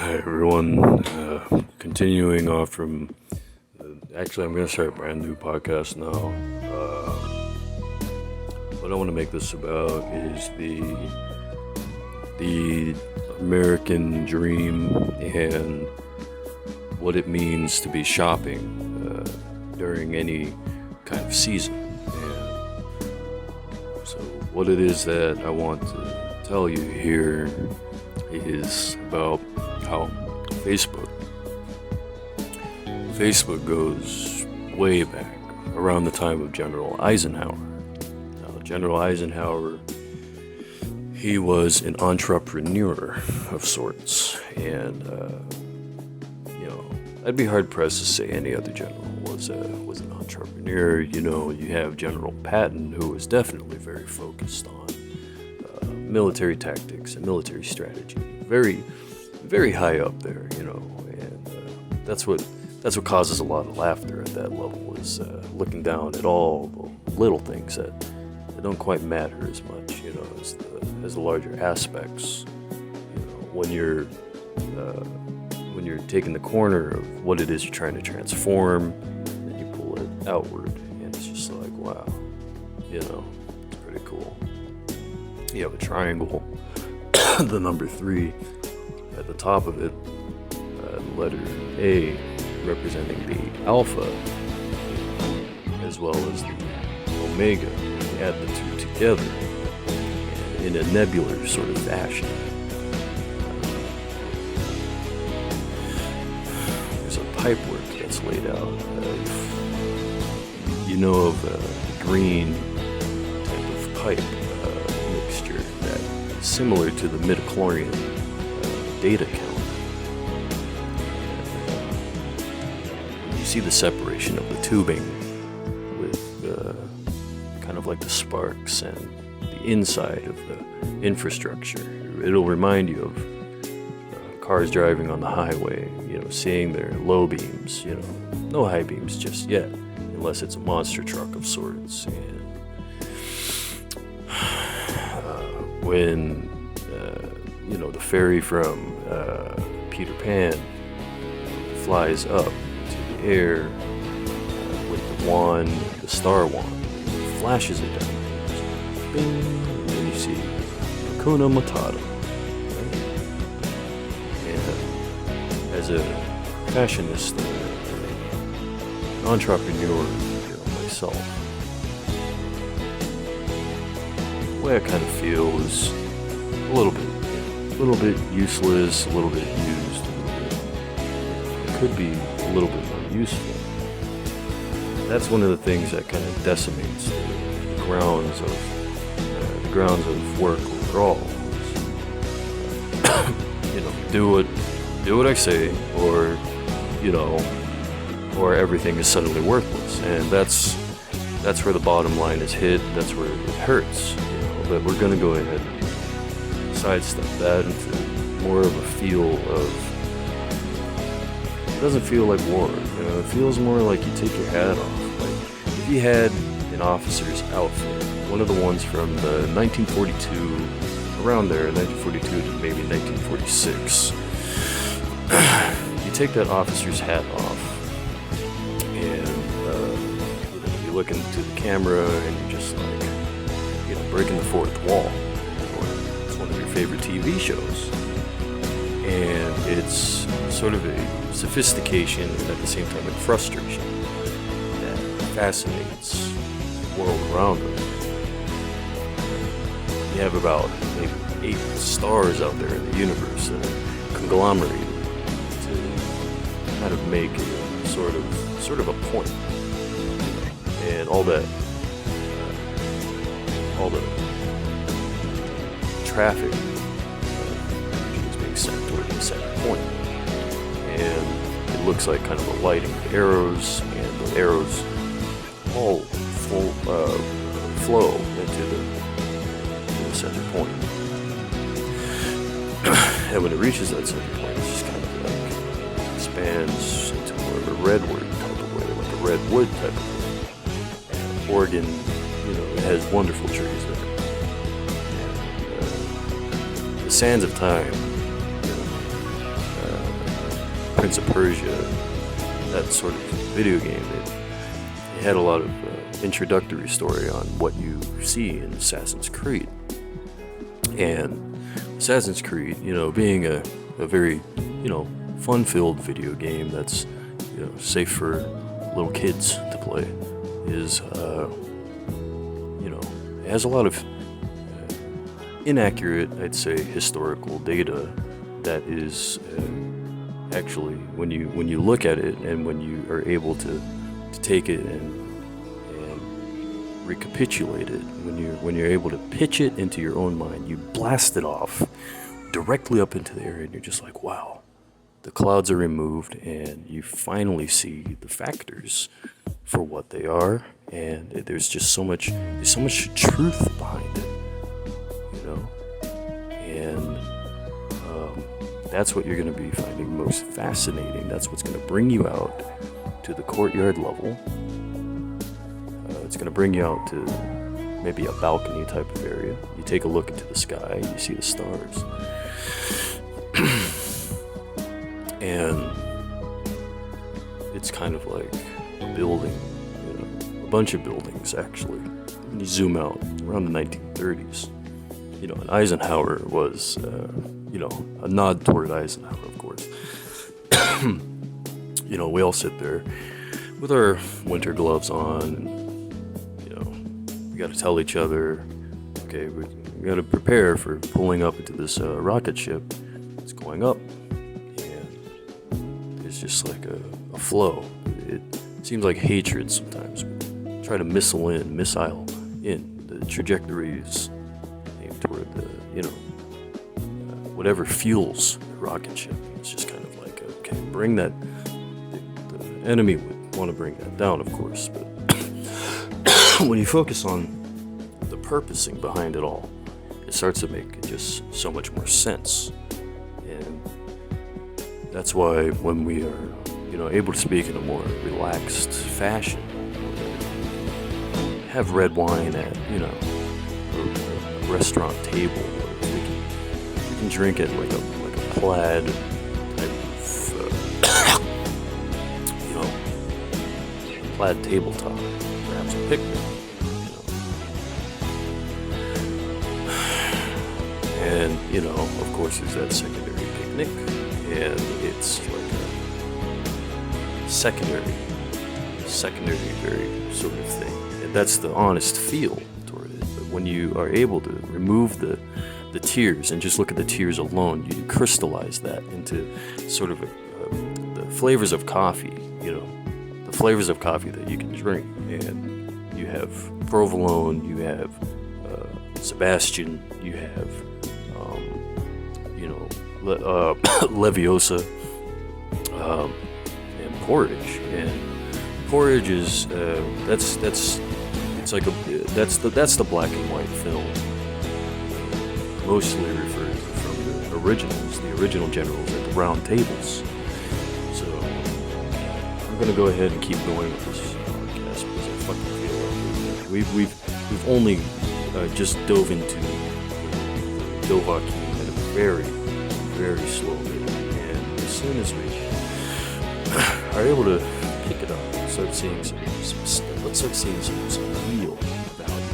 Hi everyone. Continuing off from. Actually, I'm going to start a brand new podcast now. What I want to make this about is the American dream and what it means to be shopping during any kind of season. And so, what it is that I want to tell you here is about how Facebook goes way back around the time of General Eisenhower. Now, General Eisenhower, he was an entrepreneur of sorts, and I'd be hard pressed to say any other general was an entrepreneur. You have General Patton, who was definitely very focused on military tactics and military strategy, very, very high up there, and that's what causes a lot of laughter at that level, is looking down at all the little things that don't quite matter as much, as the larger aspects. When you're taking the corner of what it is you're trying to transform, and you pull it outward, and it's just like, wow, it's pretty cool. You have a triangle, the number 3 at the top of it, letter A representing the alpha, as well as the omega. You add the two together in a nebular sort of fashion. There's a pipework that's laid out. Of the green type of pipe mixture that is similar to the midichlorian data count. You see the separation of the tubing with kind of like the sparks and the inside of the infrastructure. It'll remind you of cars driving on the highway, seeing their low beams, no high beams just yet, unless it's a monster truck of sorts. And when the fairy from Peter Pan flies up to the air with the wand, the star wand, flashes it down, bing, and then you see Hakuna Matata. Right? And as a fashionista, an entrepreneur, myself, the way I kind of feel is a little bit useless, a little bit used, it could be a little bit more useful. That's one of the things that kind of decimates the grounds of work overall. Do what I say, or everything is suddenly worthless, and that's where the bottom line is hit. That's where it hurts. But we're gonna go ahead and sidestep that into more of a feel of. It doesn't feel like war. It feels more like you take your hat off. Like if you had an officer's outfit, one of the ones from the 1942, around there, 1942 to maybe 1946. You take that officer's hat off, and you look into the camera, and you're just like, breaking the fourth wall. Or it's one of your favorite TV shows, and it's sort of a sophistication and at the same time a frustration that fascinates the world around us. You have about maybe 8 stars out there in the universe that are conglomerated to kind of make a sort of a point, and all the traffic is being sent toward the center point, and it looks like kind of a lighting of arrows, and the arrows all flow into the center point. And when it reaches that center point, it's just kind of like expands into more of a redwood type of way, like a redwood type of way. And Oregon, it has wonderful trees there. And, the sands of time Prince of Persia, that sort of video game, it had a lot of introductory story on what you see in Assassin's Creed. And Assassin's Creed, being a very, fun-filled video game that's, safe for little kids to play, is, it has a lot of inaccurate, I'd say, historical data that is actually, when you look at it and when you are able to take it and recapitulate it, when you're able to pitch it into your own mind, you blast it off directly up into the air, and you're just like, wow, the clouds are removed, and you finally see the factors for what they are, and there's so much truth behind it, and that's what you're going to be finding most fascinating. That's what's going to bring you out to the courtyard level. It's going to bring you out to maybe a balcony type of area. You take a look into the sky, you see the stars. And it's kind of like a building, a bunch of buildings actually. When you zoom out around the 1930s, and Eisenhower was, a nod toward Eisenhower, of course. We all sit there with our winter gloves on, and, we got to tell each other, okay, we got to prepare for pulling up into this rocket ship. It's going up, and it's just like a flow. It seems like hatred sometimes. We try to missile in. The trajectory is aimed toward the, whatever fuels the rocket ship. It's just kind of like, okay, bring that. The enemy would want to bring that down, of course, but when you focus on the purposing behind it all, it starts to make just so much more sense. And that's why when we are, able to speak in a more relaxed fashion, have red wine at, a restaurant table, we can drink it like a plaid type of, plaid tabletop, perhaps a picnic. And, of course, there's that secondary picnic, and it's like a secondary very sort of thing. And that's the honest feel toward it. But when you are able to remove the tears and just look at the tears alone, you crystallize that into sort of the flavors of coffee, the flavors of coffee that you can drink. And you have provolone, you have Sebastian, you have Leviosa, and porridge. And porridge is that's the black and white film, mostly referred from the original generals at the round tables. So I'm gonna go ahead and keep going with this podcast because I fucking feel like we've only just dove into Dovahkiin at a very, very slow rate, and as soon as we are able to pick it up, start seeing some real value.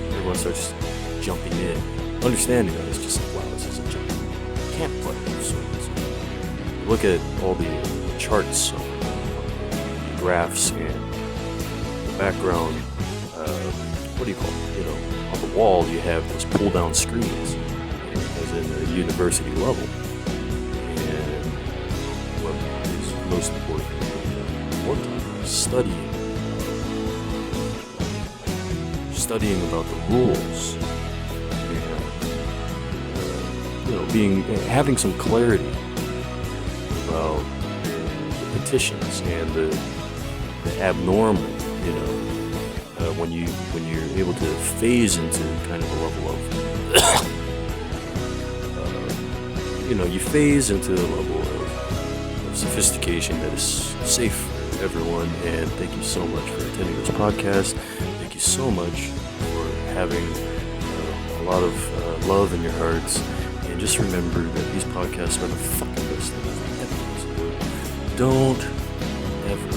Everyone starts jumping in, understanding that it's just like, wow, this is a jump. Can't play. So look at all the charts, the graphs, and the background. What do you call it? On the wall you have those pull-down screens, as in the university level. And what is most important, studying about the rules, and having some clarity about the petitions and the abnormal, when you're able to phase into kind of a level of you phase into a level of sophistication that is safe for everyone. And thank you so much for attending this podcast. Thank you so much for having a lot of love in your hearts. And just remember that these podcasts are the fucking best thing ever. don't ever.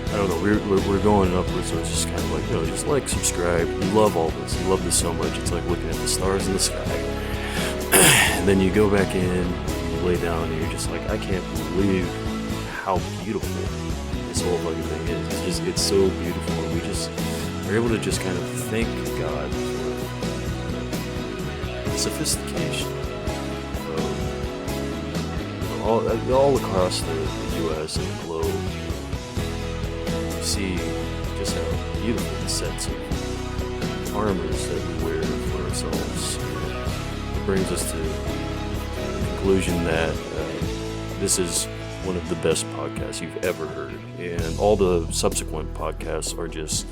I don't know. We're going upwards, so it's just kind of like, just like, subscribe. You love all this. You love this so much. It's like looking at the stars in the sky, and then you go back in, you lay down, and you're just like, I can't believe how beautiful this whole fucking thing is. It's so beautiful, and we're able to just kind of thank God for the sophistication of all across the U.S. and the globe. You see just how beautiful the sets of armors that we wear for ourselves. It brings us to the conclusion that this is one of the best podcasts you've ever heard, and all the subsequent podcasts are just,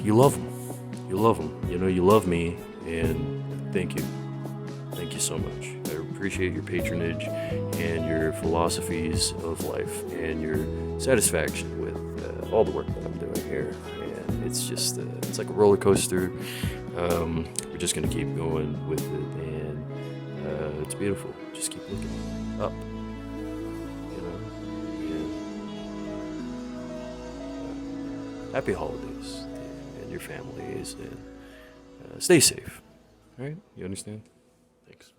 you love them. You love them. You love me, and thank you. Thank you so much. I appreciate your patronage and your philosophies of life and your satisfaction with all the work that I'm doing here. And it's just, it's like a roller coaster. We're just going to keep going with it, and it's beautiful. Just keep looking up. Happy holidays and your families, and stay safe. All right? You understand? Thanks.